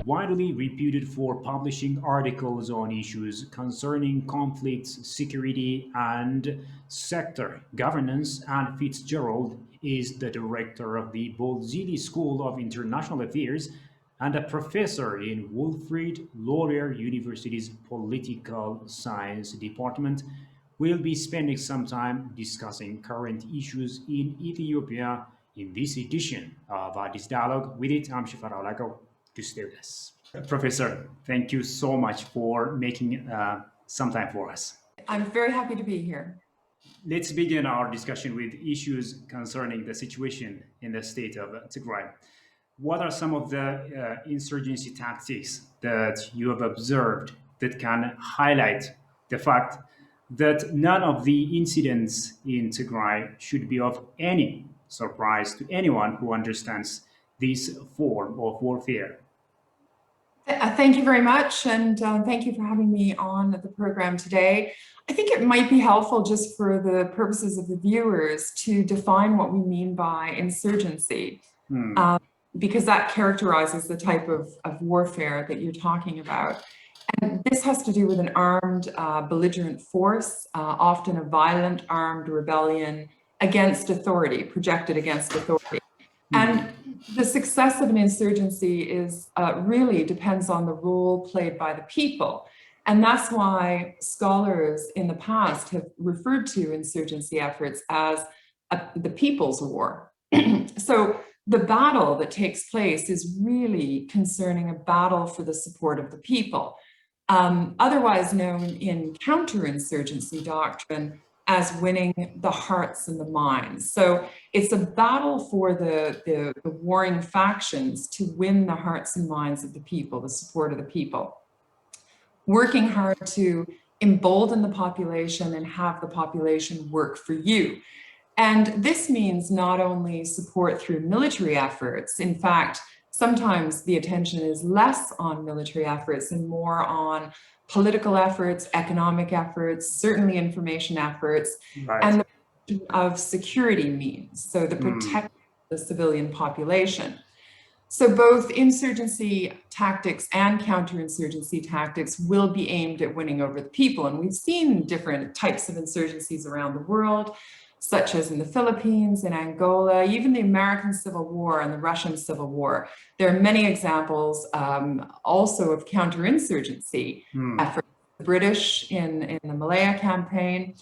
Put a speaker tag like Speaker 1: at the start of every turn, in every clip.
Speaker 1: Widely reputed for publishing articles on issues concerning conflicts, security, and sector governance. Ann Fitz-Gerald is the director of the Bolzili School of International Affairs and a professor in Wilfrid Laurier University's Political Science Department. We'll be spending some time discussing current issues in Ethiopia in this edition of this dialogue. With it, I'm Shifar Alago to stay with us. Professor, thank you so much for making some time for us.
Speaker 2: I'm very happy to be here.
Speaker 1: Let's begin our discussion with issues concerning the situation in the state of Tigray. What are some of the insurgency tactics that you have observed that can highlight the fact that none of the incidents in Tigray should be of any surprise to anyone who understands this form of warfare?
Speaker 2: Thank you very much, and thank you for having me on the program today. I think it might be helpful, just for the purposes of the viewers, to define what we mean by insurgency, because that characterizes the type of warfare that you're talking about. And this has to do with an armed, belligerent force, often a violent armed rebellion against authority, projected against authority. And the success of an insurgency is really depends on the role played by the people. And that's why scholars in the past have referred to insurgency efforts as the people's war. So the battle that takes place is really concerning a battle for the support of the people, otherwise known in counterinsurgency doctrine as winning the hearts and the minds. So it's a battle for the warring factions to win the hearts and minds of the people, the support of the people. Working hard to embolden the population and have the population work for you. And this means not only support through military efforts. In fact, sometimes the attention is less on military efforts and more on political efforts, economic efforts, certainly information efforts, right, and the of security means, so the protection of the civilian population. So both insurgency tactics and counterinsurgency tactics will be aimed at winning over the people. And we've seen different types of insurgencies around the world, such as in the Philippines, in Angola, even the American Civil War and the Russian Civil War. There are many examples also of counterinsurgency efforts, the British in the Malaya campaign.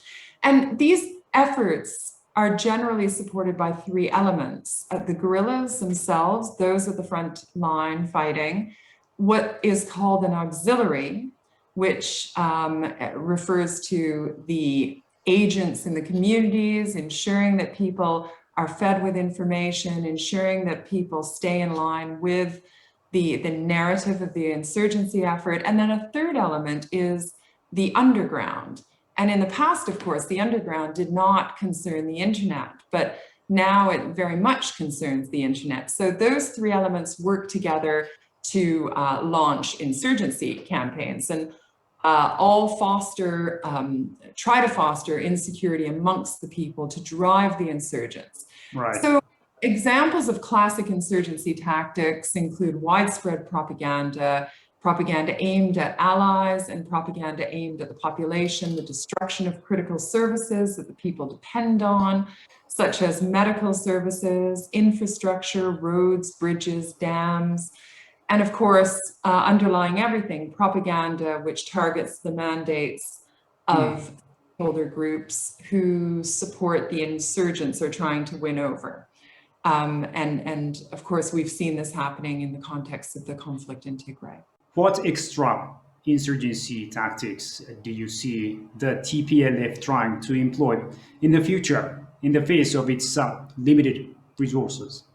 Speaker 2: And these efforts are generally supported by three elements. The guerrillas themselves, those at the front line fighting, what is called an auxiliary, which refers to the agents in the communities, ensuring that people are fed with information, ensuring that people stay in line with the narrative of the insurgency effort. And then a third element is the underground. And in the past, of course, the underground did not concern the internet, but now it very much concerns the internet. So those three elements work together to launch insurgency campaigns, and all try to foster insecurity amongst the people to drive the insurgents.
Speaker 1: Right.
Speaker 2: So examples of classic insurgency tactics include widespread propaganda, propaganda aimed at allies and propaganda aimed at the population, the destruction of critical services that the people depend on, such as medical services, infrastructure, roads, bridges, dams, and of course, underlying everything, propaganda which targets the mandates of stakeholder groups who support the insurgents or trying to win over. And of course, we've seen this happening in the context of the conflict in Tigray.
Speaker 1: What extra insurgency tactics do you see the TPLF trying to employ in the future in the face of its limited resources?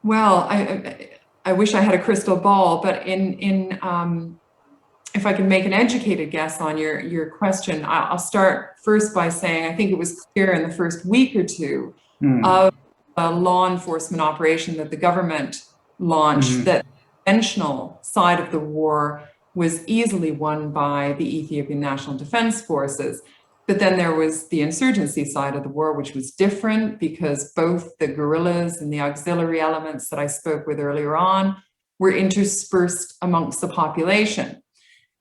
Speaker 2: Well, I wish I had a crystal ball, but if I can make an educated guess on your question, I'll start first by saying I think it was clear in the first week or two of a law enforcement operation that the government launched that the conventional side of the war was easily won by the Ethiopian National Defense Forces. But then there was the insurgency side of the war, which was different because both the guerrillas and the auxiliary elements that I spoke with earlier on were interspersed amongst the population.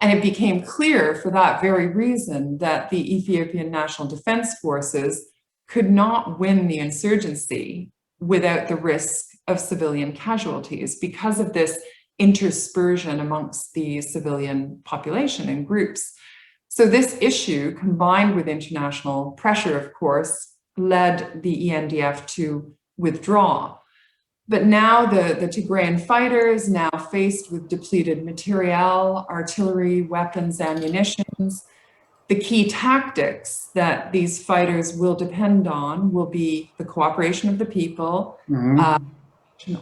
Speaker 2: And it became clear for that very reason that the Ethiopian National Defense Forces could not win the insurgency without the risk of civilian casualties because of this interspersion amongst the civilian population and groups. So this issue, combined with international pressure, of course, led the ENDF to withdraw. But now the Tigrayan fighters, now faced with depleted materiel, artillery, weapons, ammunitions, the key tactics that these fighters will depend on will be the cooperation of the people,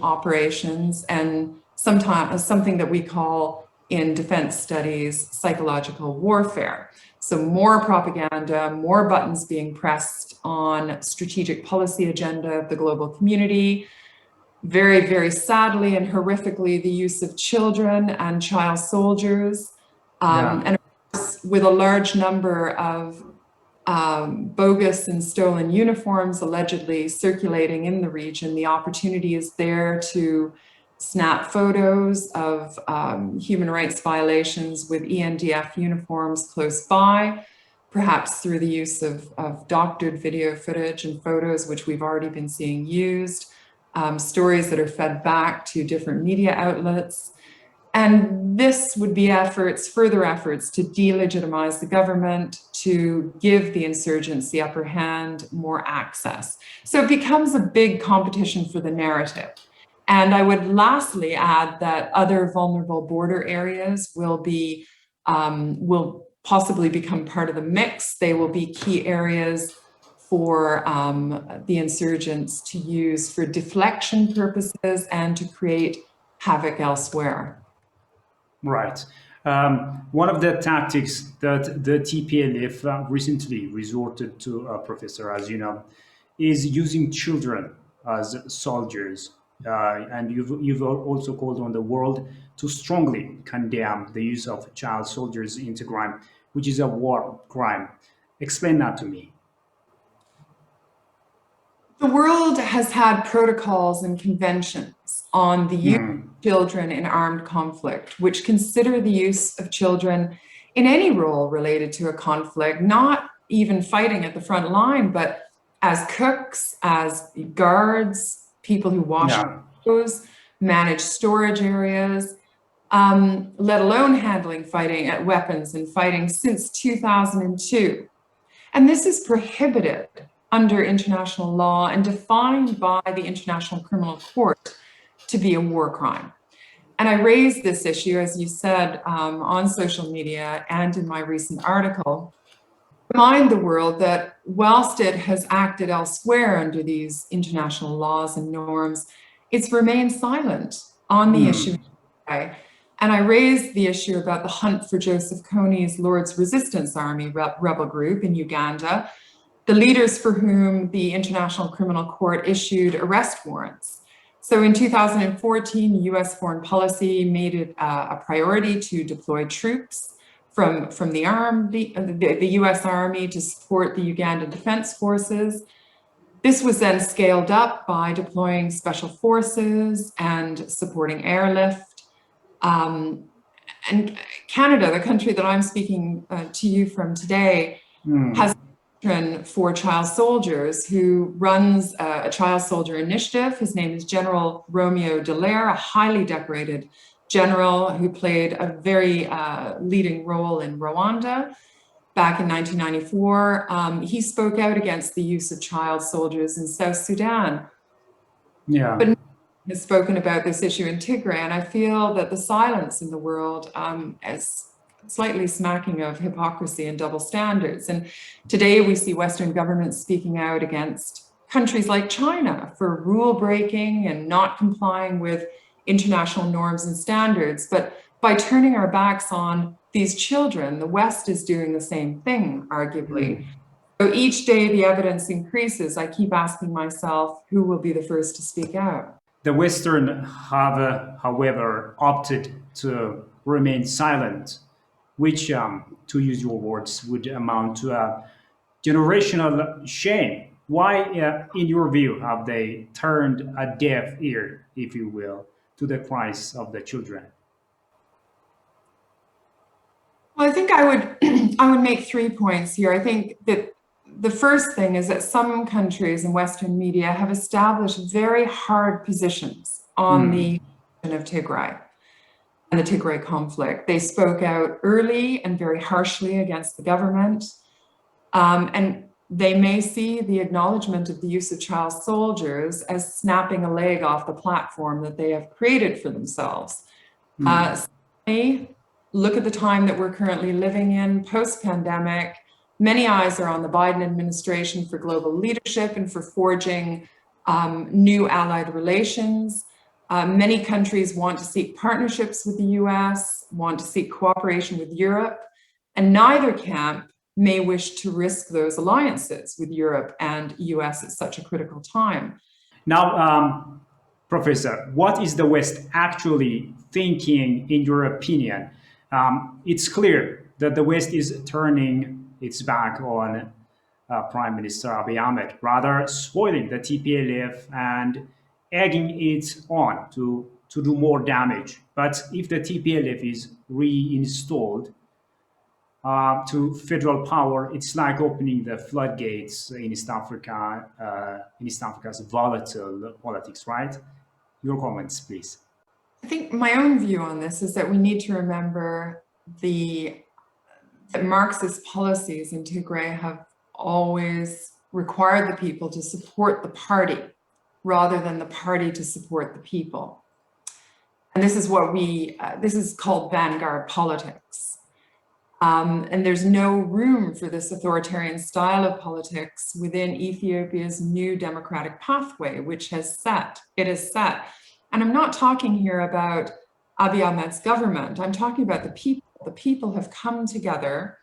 Speaker 2: operations, and sometimes something that we call in defense studies psychological warfare. So more propaganda, more buttons being pressed on strategic policy agenda of the global community. Very, very sadly and horrifically, the use of children and child soldiers, and of course, with a large number of bogus and stolen uniforms allegedly circulating in the region, the opportunity is there to snap photos of human rights violations with ENDF uniforms close by, perhaps through the use of doctored video footage and photos, which we've already been seeing used. Stories that are fed back to different media outlets. And this would be further efforts to delegitimize the government, to give the insurgents the upper hand, more access. So it becomes a big competition for the narrative. And I would lastly add that other vulnerable border areas will possibly become part of the mix. They will be key areas for the insurgents to use for deflection purposes and to create havoc elsewhere.
Speaker 1: Right. One of the tactics that the TPLF recently resorted to, Professor, as you know, is using children as soldiers. And you've also called on the world to strongly condemn the use of child soldiers in Tigray, which is a war crime. Explain that to me.
Speaker 2: The world has had protocols and conventions on the use of children in armed conflict, which consider the use of children in any role related to a conflict, not even fighting at the front line, but as cooks, as guards, people who wash clothes, manage storage areas, let alone handling weapons and fighting since 2002. And this is prohibited under international law and defined by the International Criminal Court to be a war crime. And I raised this issue, as you said, on social media and in my recent article, remind the world that whilst it has acted elsewhere under these international laws and norms, it's remained silent on the issue. And I raised the issue about the hunt for Joseph Kony's Lord's Resistance Army rebel group in Uganda, the leaders for whom the International Criminal Court issued arrest warrants. So in 2014, US foreign policy made it a priority to deploy troops from the US Army to support the Uganda Defense Forces. This was then scaled up by deploying special forces and supporting airlift. And Canada, the country that I'm speaking to you from today, has for child soldiers who runs a child soldier initiative. His name is General Romeo Dallaire, a highly decorated general who played a very leading role in Rwanda back in 1994. He spoke out against the use of child soldiers in South Sudan. But has spoken about this issue in Tigray, and I feel that the silence in the world is slightly smacking of hypocrisy and double standards. And today we see Western governments speaking out against countries like China for rule breaking and not complying with international norms and standards. But by turning our backs on these children, the West is doing the same thing, arguably. So each day the evidence increases. I keep asking myself, who will be the first to speak out?
Speaker 1: The Western have, however, opted to remain silent, which, to use your words, would amount to a generational shame. Why, in your view, have they turned a deaf ear, if you will, to the cries of the children?
Speaker 2: Well, I think I would I would make 3 points here. I think that the first thing is that some countries in Western media have established very hard positions on the question of Tigray and the Tigray conflict. They spoke out early and very harshly against the government, and they may see the acknowledgement of the use of child soldiers as snapping a leg off the platform that they have created for themselves. Certainly, look at the time that we're currently living in, post-pandemic. Many eyes are on the Biden administration for global leadership and for forging new allied relations. Many countries want to seek partnerships with the US, want to seek cooperation with Europe, and neither camp may wish to risk those alliances with Europe and US at such a critical time.
Speaker 1: Now, Professor, what is the West actually thinking, in your opinion? It's clear that the West is turning its back on Prime Minister Abiy Ahmed, rather spoiling the TPLF and egging it on to do more damage. But if the TPLF is reinstalled to federal power, it's like opening the floodgates in East Africa, in East Africa's volatile politics, right? Your comments, please.
Speaker 2: I think my own view on this is that we need to remember that Marxist policies in Tigray have always required the people to support the party rather than the party to support the people. And this is what this is called vanguard politics. And there's no room for this authoritarian style of politics within Ethiopia's new democratic pathway, which it is set. And I'm not talking here about Abiy Ahmed's government. I'm talking about the people. The people have come together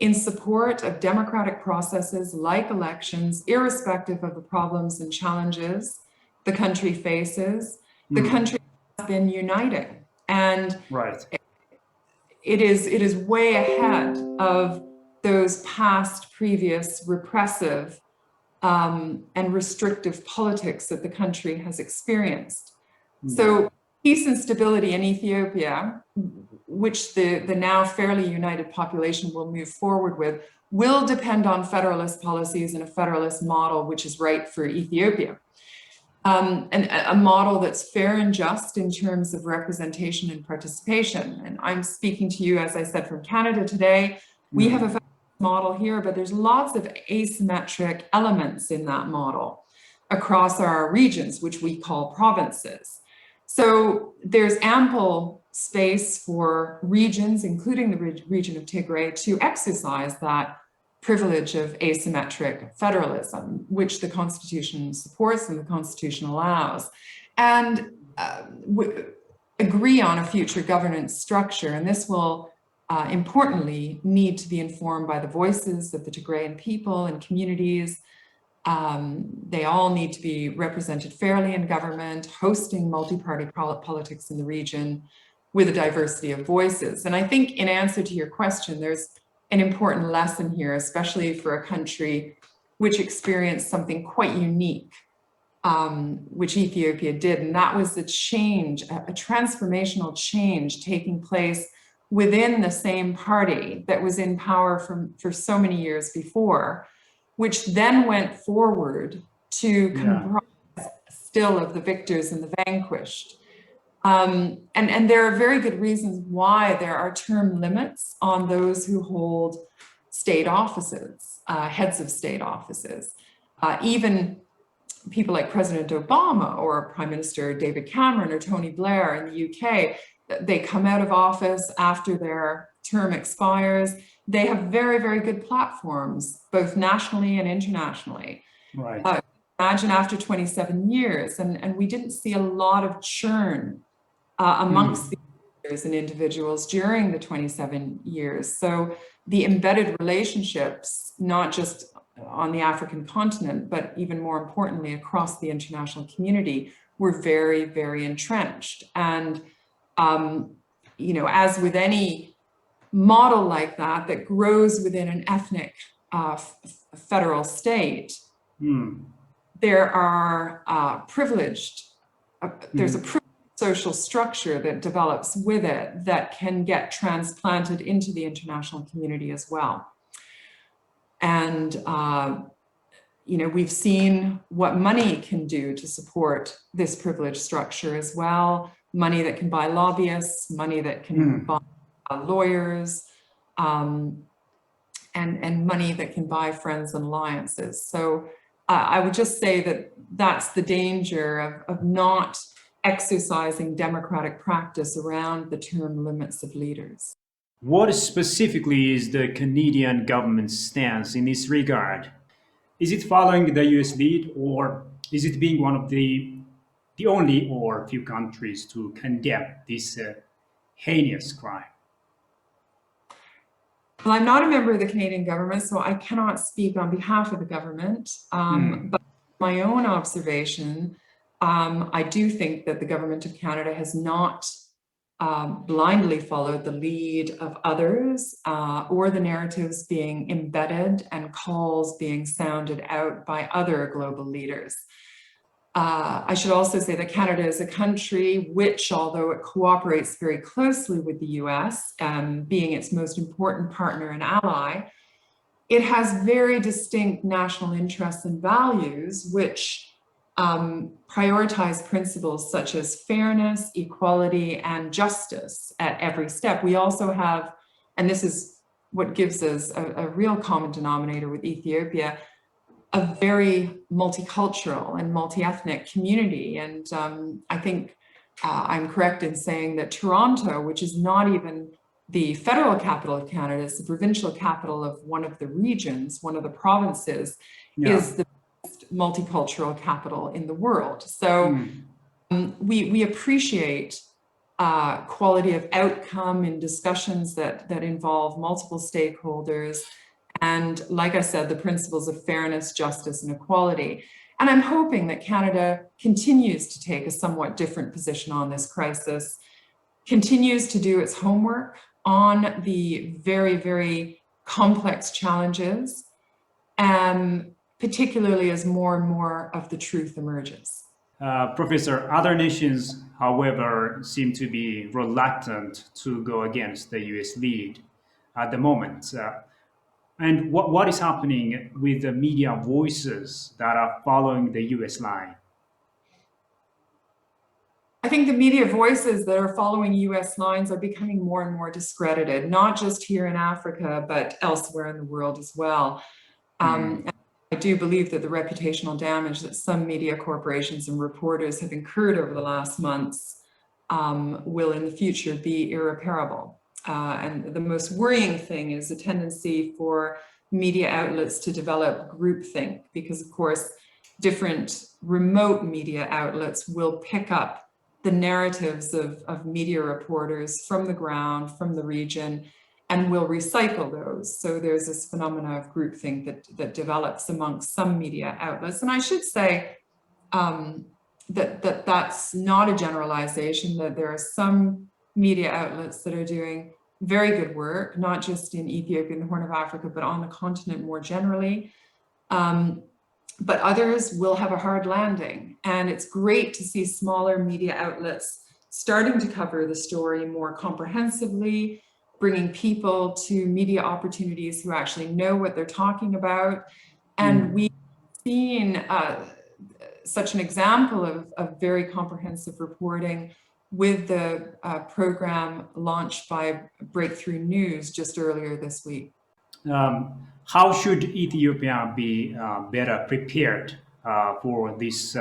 Speaker 2: in support of democratic processes like elections, irrespective of the problems and challenges the country faces. The country has been uniting, and
Speaker 1: right.
Speaker 2: It is way ahead of those previous repressive and restrictive politics that the country has experienced. So peace and stability in Ethiopia, which the now fairly united population will move forward with, will depend on federalist policies and a federalist model, which is right for Ethiopia. And a model that's fair and just in terms of representation and participation. And I'm speaking to you, as I said, from Canada today. We have a federalist model here, but there's lots of asymmetric elements in that model across our regions, which we call provinces. So there's ample space for regions, including the region of Tigray, to exercise that privilege of asymmetric federalism, which the Constitution supports and the Constitution allows, and agree on a future governance structure. And this will, importantly, need to be informed by the voices of the Tigrayan people and communities. They all need to be represented fairly in government, hosting multi-party politics in the region with a diversity of voices. And I think in answer to your question, there's an important lesson here, especially for a country which experienced something quite unique, which Ethiopia did. And that was the change, a transformational change taking place within the same party that was in power for so many years before, which then went forward to comprise still of the victors and the vanquished. And there are very good reasons why there are term limits on those who hold state offices, heads of state offices. Even people like President Obama or Prime Minister David Cameron or Tony Blair in the UK, they come out of office after their term expires. They have very, very good platforms, both nationally and internationally.
Speaker 1: Right.
Speaker 2: Imagine after 27 years, and we didn't see a lot of churn amongst the leaders and individuals during the 27 years. So the embedded relationships, not just on the African continent, but even more importantly, across the international community, were very, very entrenched. And as with any model like that grows within an ethnic federal state, there are there's a privileged social structure that develops with it that can get transplanted into the international community as well. And, we've seen what money can do to support this privileged structure as well. Money that can buy lobbyists, money that can buy lawyers, and money that can buy friends and alliances. So I would just say that that's the danger of not exercising democratic practice around the term limits of leaders.
Speaker 1: What specifically is the Canadian government's stance in this regard? Is it following the US lead, or is it being one of the only or few countries to condemn this heinous crime?
Speaker 2: Well, I'm not a member of the Canadian government, so I cannot speak on behalf of the government. But my own observation, I do think that the government of Canada has not blindly followed the lead of others or the narratives being embedded and calls being sounded out by other global leaders. I should also say that Canada is a country which, although it cooperates very closely with the US, being its most important partner and ally, it has very distinct national interests and values which prioritize principles such as fairness, equality, and justice at every step. We also have, and this is what gives us a real common denominator with Ethiopia, a very multicultural and multi-ethnic community. And I think I'm correct in saying that Toronto, which is not even the federal capital of Canada, it's the provincial capital of one of the regions, one of the provinces, is the multicultural capital in the world. So we appreciate quality of outcome in discussions that involve multiple stakeholders. And like I said, the principles of fairness, justice, and equality. And I'm hoping that Canada continues to take a somewhat different position on this crisis, continues to do its homework on the very, very complex challenges, particularly as more and more of the truth emerges.
Speaker 1: Professor, other nations, however, seem to be reluctant to go against the US lead at the moment. And what is happening with the media voices that are following the US line?
Speaker 2: I think the media voices that are following US lines are becoming more and more discredited, not just here in Africa, but elsewhere in the world as well. I do believe that the reputational damage that some media corporations and reporters have incurred over the last months will in the future be irreparable. And the most worrying thing is the tendency for media outlets to develop groupthink, because of course, different remote media outlets will pick up the narratives of media reporters from the ground, from the region, and will recycle those. So there's this phenomena of groupthink that develops amongst some media outlets. And I should say that's not a generalization, that there are some media outlets that are doing very good work, not just in Ethiopia and the Horn of Africa, but on the continent more generally. But others will have a hard landing. And it's great to see smaller media outlets starting to cover the story more comprehensively, bringing people to media opportunities who actually know what they're talking about. And we've seen such an example of very comprehensive reporting with the program launched by Breakthrough News just earlier this week.
Speaker 1: How should Ethiopia be better prepared for this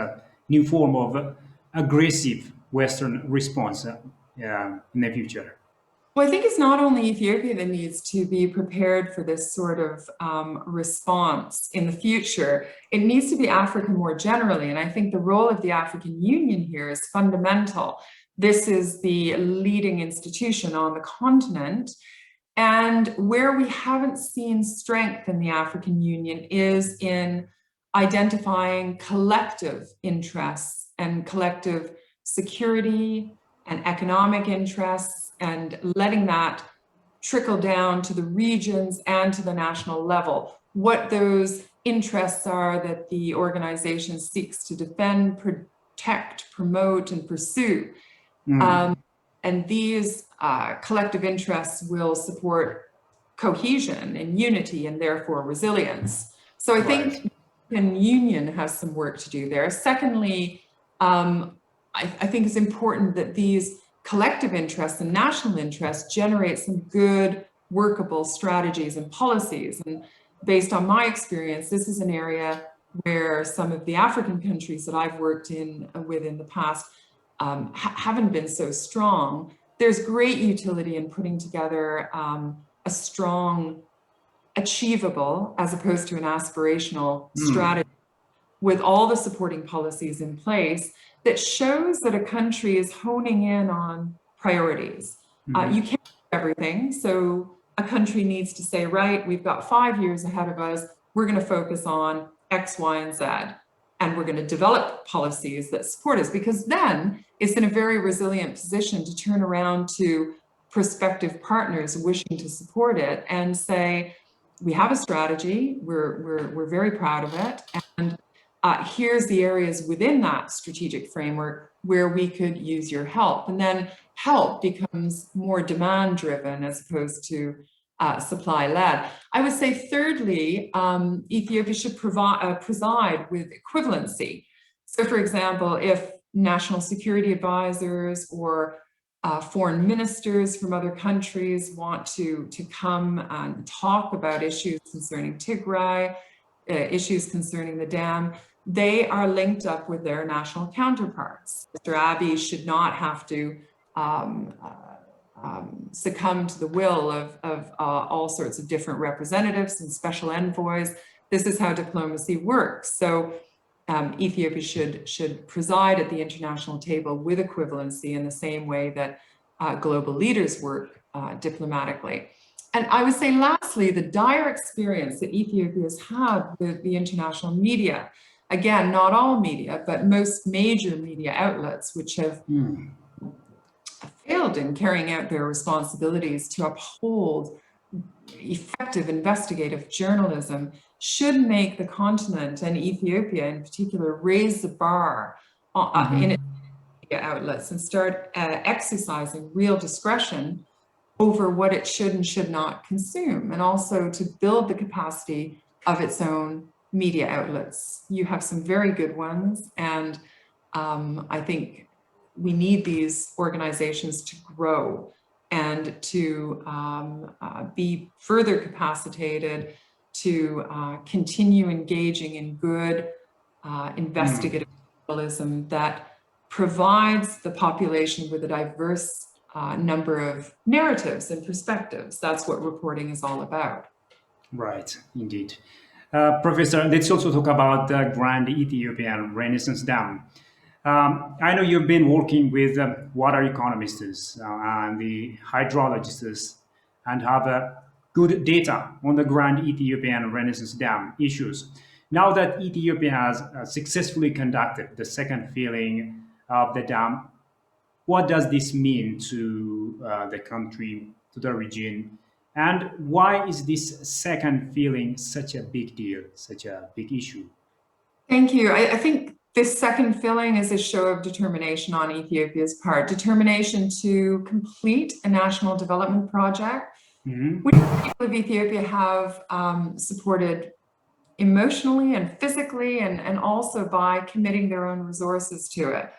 Speaker 1: new form of aggressive Western response in the future?
Speaker 2: Well, I think it's not only Ethiopia that needs to be prepared for this sort of response in the future. It needs to be Africa more generally. And I think the role of the African Union here is fundamental. This is the leading institution on the continent. And where we haven't seen strength in the African Union is in identifying collective interests and collective security and economic interests and letting that trickle down to the regions and to the national level, what those interests are that the organization seeks to defend, protect, promote, and pursue. And these collective interests will support cohesion and unity and therefore resilience. So I think the European Union has some work to do there. Secondly, I think it's important that these collective interests and national interests generate some good workable strategies and policies. And based on my experience, this is an area where some of the African countries that I've worked with in the past haven't been so strong. There's great utility in putting together a strong, achievable, as opposed to an aspirational strategy with all the supporting policies in place that shows that a country is honing in on priorities. You can't do everything, so a country needs to say, right, we've got 5 years ahead of us, we're going to focus on X, Y, and Z, and we're going to develop policies that support us, because then it's in a very resilient position to turn around to prospective partners wishing to support it and say, we have a strategy, we're very proud of it, and here's the areas within that strategic framework where we could use your help. And then help becomes more demand driven as opposed to supply led. I would say thirdly, Ethiopia should preside with equivalency. So for example, if national security advisors or foreign ministers from other countries want to come and talk about issues concerning Tigray, issues concerning the dam, they are linked up with their national counterparts. Mr. Abiy should not have to succumb to the will of all sorts of different representatives and special envoys. This is how diplomacy works. So Ethiopia should preside at the international table with equivalency in the same way that global leaders work diplomatically. And I would say lastly, the dire experience that Ethiopia has had with the international media, again, not all media, but most major media outlets, which have failed in carrying out their responsibilities to uphold effective investigative journalism, should make the continent and Ethiopia in particular raise the bar in its media outlets and start exercising real discretion over what it should and should not consume, and also to build the capacity of its own media outlets. You have some very good ones, and I think we need these organizations to grow and to be further capacitated to continue engaging in good investigative journalism that provides the population with a diverse number of narratives and perspectives. That's what reporting is all about.
Speaker 1: Right, indeed. Professor, let's also talk about the Grand Ethiopian Renaissance Dam. I know you've been working with water economists and the hydrologists and have good data on the Grand Ethiopian Renaissance Dam issues. Now that Ethiopia has successfully conducted the second filling of the dam, what does this mean to the country, to the region? And why is this second filling such a big deal, such a big issue?
Speaker 2: Thank you. I think this second filling is a show of determination on Ethiopia's part, determination to complete a national development project, which the people of Ethiopia have supported emotionally and physically, and also by committing their own resources to it.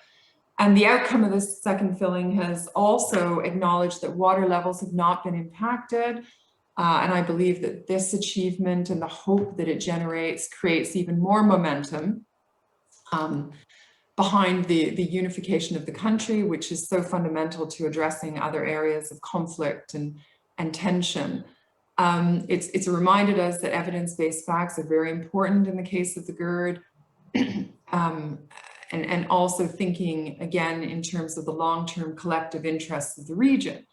Speaker 2: And the outcome of this second filling has also acknowledged that water levels have not been impacted. And I believe that this achievement and the hope that it generates creates even more momentum behind the unification of the country, which is so fundamental to addressing other areas of conflict and tension. It's reminded us that evidence-based facts are very important in the case of the GERD. And also thinking again in terms of the long-term collective interests of the region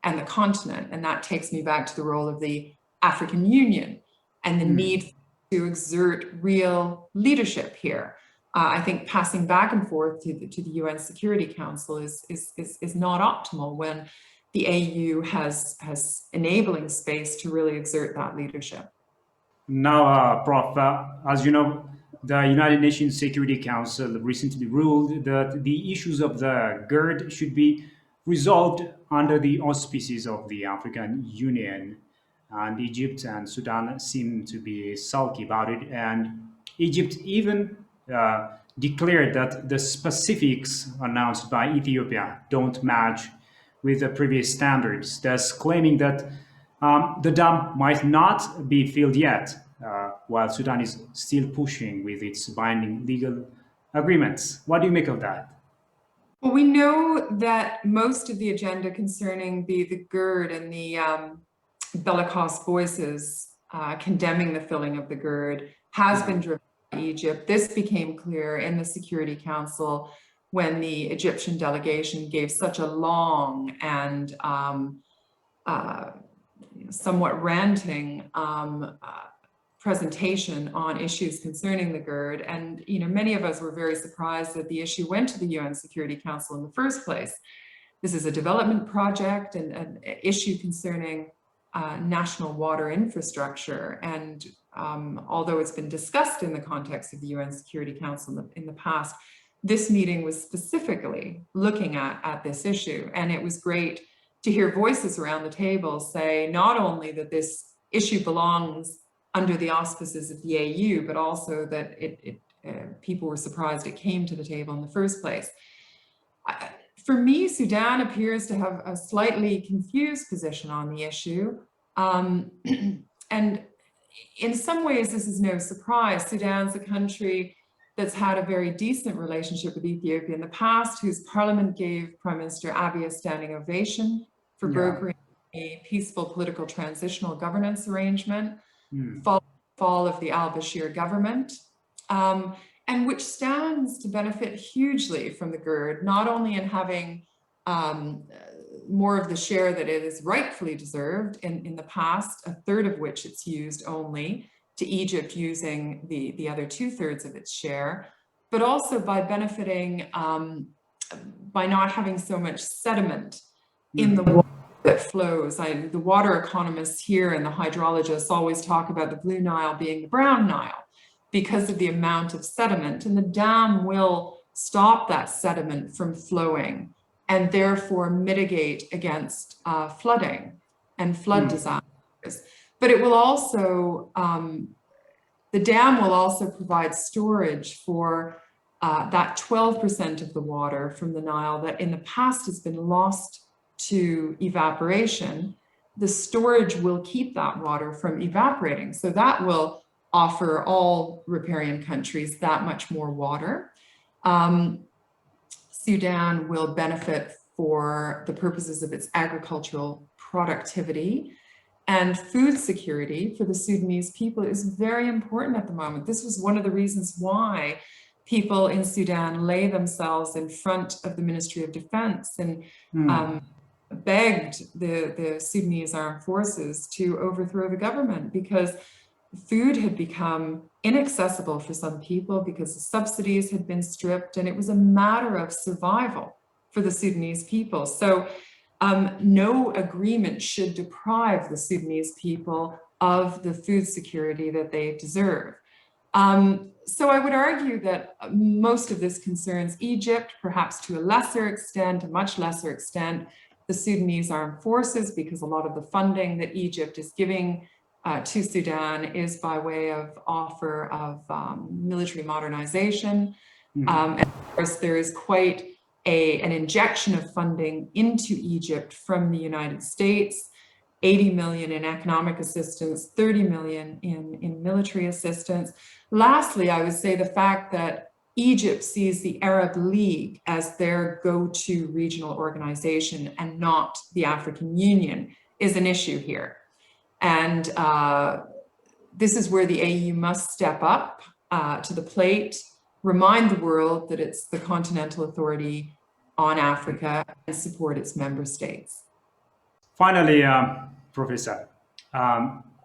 Speaker 2: and the continent. And that takes me back to the role of the African Union and the need to exert real leadership here. I think passing back and forth to the UN Security Council is not optimal when the AU has enabling space to really exert that leadership.
Speaker 1: Now, Prof, as you know, the United Nations Security Council recently ruled that the issues of the GERD should be resolved under the auspices of the African Union. And Egypt and Sudan seem to be sulky about it. And Egypt even declared that the specifics announced by Ethiopia don't match with the previous standards, thus claiming that the dam might not be filled yet, while Sudan is still pushing with its binding legal agreements. What do you make of that?
Speaker 2: Well, we know that most of the agenda concerning the GERD and the bellicose voices condemning the filling of the GERD has been driven by Egypt. This became clear in the Security Council when the Egyptian delegation gave such a long and somewhat ranting presentation on issues concerning the GERD. And many of us were very surprised that the issue went to the UN Security Council in the first place. This is a development project and an issue concerning national water infrastructure. And although it's been discussed in the context of the UN Security Council in the past, this meeting was specifically looking at this issue. And it was great to hear voices around the table say not only that this issue belongs under the auspices of the AU, but also that people were surprised it came to the table in the first place. For me, Sudan appears to have a slightly confused position on the issue. And in some ways, this is no surprise. Sudan's a country that's had a very decent relationship with Ethiopia in the past, whose parliament gave Prime Minister Abiy a standing ovation for brokering a peaceful political transitional governance arrangement, following the fall of the al-Bashir government, and which stands to benefit hugely from the GERD, not only in having more of the share that it is rightfully deserved in the past, a third of which it's used only, to Egypt using the other 2/3 of its share, but also by benefiting by not having so much sediment in the water that flows. The water economists here and the hydrologists always talk about the Blue Nile being the Brown Nile because of the amount of sediment, and the dam will stop that sediment from flowing and therefore mitigate against flooding and flood disasters. But it will also, the dam will also provide storage for that 12% of the water from the Nile that in the past has been lost to evaporation. The storage will keep that water from evaporating. So that will offer all riparian countries that much more water. Sudan will benefit for the purposes of its agricultural productivity, and food security for the Sudanese people is very important at the moment. This was one of the reasons why people in Sudan lay themselves in front of the Ministry of Defense and begged the Sudanese armed forces to overthrow the government, because food had become inaccessible for some people because the subsidies had been stripped, and it was a matter of survival for the Sudanese people. So no agreement should deprive the Sudanese people of the food security that they deserve. So I would argue that most of this concerns Egypt, perhaps to a lesser extent, a much lesser extent, the Sudanese armed forces, because a lot of the funding that Egypt is giving to Sudan is by way of offer of military modernization. And of course, there is quite an injection of funding into Egypt from the United States, 80 million in economic assistance, 30 million in military assistance. Lastly, I would say the fact that Egypt sees the Arab League as their go-to regional organization and not the African Union is an issue here. And this is where the AU must step up to the plate, remind the world that it's the continental authority on Africa, and support its member states.
Speaker 1: Finally, Professor,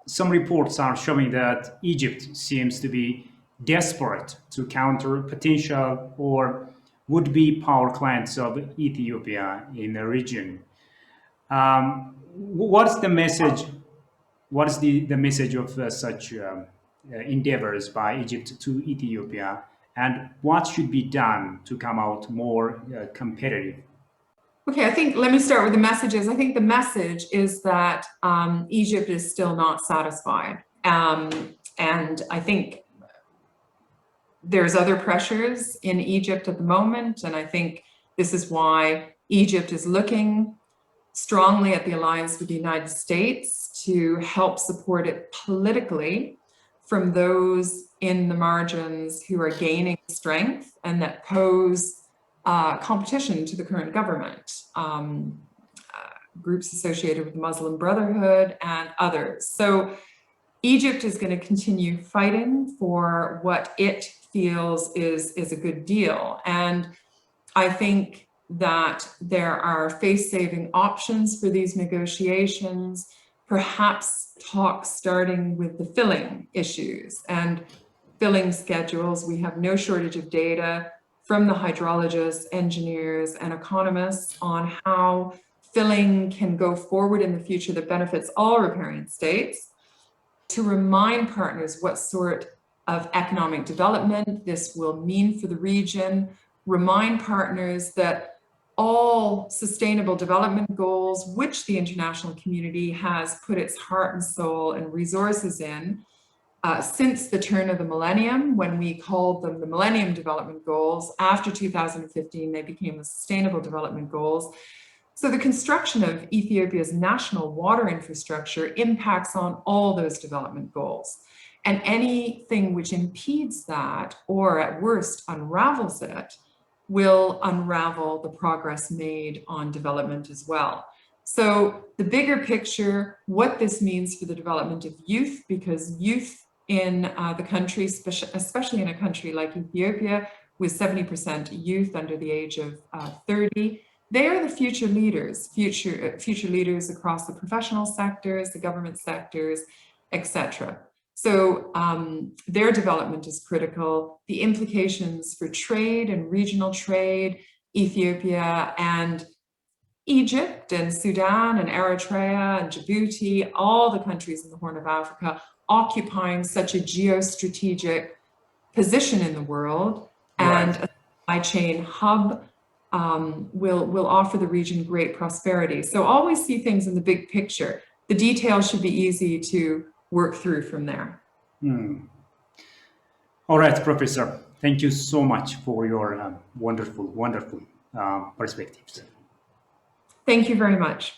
Speaker 1: some reports are showing that Egypt seems to be desperate to counter potential or would-be power clients of Ethiopia in the region. What's the message? What is the message of such endeavors by Egypt to Ethiopia, and what should be done to come out more competitive?
Speaker 2: Okay, I think let me start with the messages. I think the message is that Egypt is still not satisfied. And I think there's other pressures in Egypt at the moment. And I think this is why Egypt is looking strongly at the alliance with the United States to help support it politically from those in the margins who are gaining strength and that pose competition to the current government, groups associated with the Muslim Brotherhood and others. So Egypt is going to continue fighting for what it feels is a good deal. And I think that there are face-saving options for these negotiations, perhaps talks starting with the filling issues and filling schedules. We have no shortage of data from the hydrologists, engineers, and economists on how filling can go forward in the future that benefits all riparian states, to remind partners what sort of economic development this will mean for the region, remind partners that all sustainable development goals, which the international community has put its heart and soul and resources in, since the turn of the millennium, when we called them the Millennium Development Goals. After 2015, they became the Sustainable Development Goals. So the construction of Ethiopia's national water infrastructure impacts on all those development goals. And anything which impedes that, or at worst unravels it, will unravel the progress made on development as well. So the bigger picture, what this means for the development of youth, because youth in the country, especially in a country like Ethiopia, with 70% youth under the age of 30, they are the future leaders, future leaders across the professional sectors, the government sectors, etc. So their development is critical. The implications for trade and regional trade, Ethiopia and Egypt and Sudan and Eritrea and Djibouti, all the countries in the Horn of Africa occupying such a geostrategic position in the world, and a supply chain hub will offer the region great prosperity. So always see things in the big picture. The details should be easy to work through from there.
Speaker 1: All right, Professor. Thank you so much for your wonderful perspectives.
Speaker 2: Thank you very much.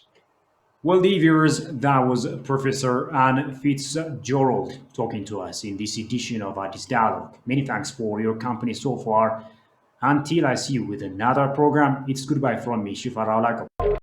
Speaker 1: Well, dear viewers, that was Professor Ann Fitz-Gerald talking to us in this edition of this dialogue. Many thanks for your company so far. Until I see you with another program, it's goodbye from me, Shifara Olako.